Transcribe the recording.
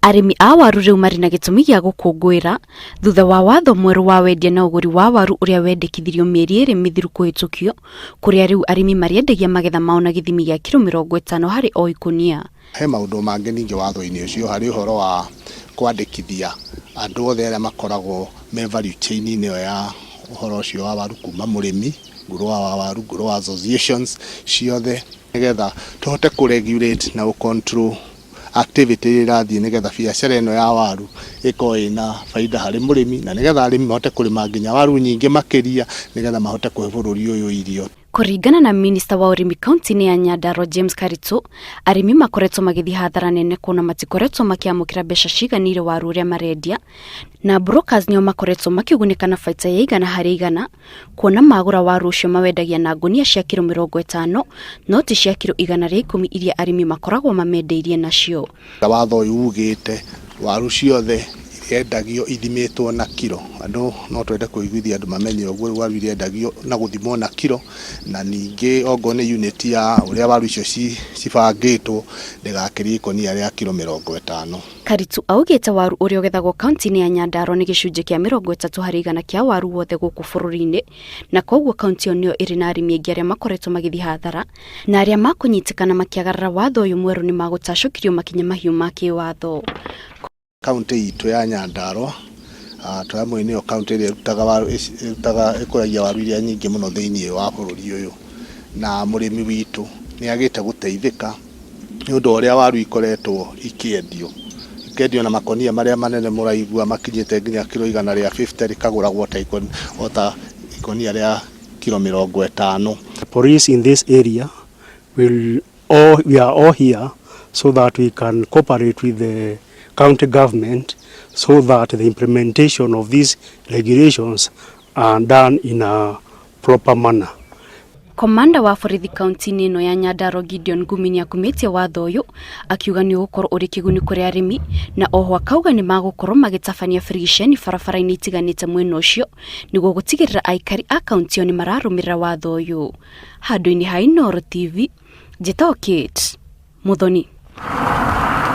Arimi a waru riu mari na gitumi gia gukungwira thutha wa watho mweru wa wendia na uguri wa waru uria wendekithirio mieri iri mithiru kuhitukio kuria riu arimi mariendagia magetha mao na githimi gia kilo 50 hari o ikunia. He maundu mangi ningi watho-ini ucio hari uhoro wa kwandikithia andu othe aria makoragwo me value chain ino ya uhoro ucio wa waru kuma murimi nguru wa waru nguru wa associations ciothe nigetha tuhote ku regulate na control activity irathii nigetha biacara ino ya waru iko ina faida hari murimi na nigetha arimi mahote kurima nginya waru nyingi makiria nigetha mahote kuhe bururi uyu irio. Kuringana na Minister wa urimi kaunti-ini ya Nyandarua James Karitu, arimi makoretwo magithi hathara nene kuna matikoretwo makiamukira mbeca ciganire waru uria marendia na brokers nio makoretwo makiugunika na faita ya igana hari igana kuona magura waru ucio mawendagia na gunia cia kilo 50 no ti cia kilo 110 iria arimi makoragwo mamendeirie nacio. Watho uyu ugite waru ciothe endagio ithimitwo na kilo andu no twende kuiguithia andu mamenye uguo waru endagio na guthimwo na kilo na ningi ongo ni unit ya uria waru icio cibangitwo ndigakiri ikunia ria kilo 50. Karitu augite waru uria ugethagwo kaunti-ini ya Nyandarua ni gicunje kia 30 hari igana kia waru wothe guku bururi-ini na koguo kaunti onio iri na arimi aingi aria makoretwo magithi hathara na aria makunyitikana makiagarara watho uyu mweru ni magutacukirio makinya mahiu ma kiwatho. Kaunti itu ya Nyandarua twamwe ni kaunti iri rutaga waru ikuragia waru iria nyingi muno thiini wa bururi uyu na murimi witu ni agite guteithika ni undu uria waru ikoretwo ikiendio na makonia maria manene muraigua makinyite nginya kilo 150 rikaguragwo ta ikonia ria kilo 50. The police in this area we are all here so that we can cooperate with the county government so that the implementation of these regulations are done in a proper manner. Komanda wa borithi kaunti-ini ino ya Nyandarua Gideon Ngumini akumitie watho uyu akiuga ni ugukorwo uri kiguni kuri arimi na oho akauga ni magukorwo magitabania frigisheni barabara-ini itiganite mwena ucio niguo gutigirira aikari a kaunti ni mararumirira watho uyu. Handu-ini ha Inooro TV, Jitao Kate Muthoni.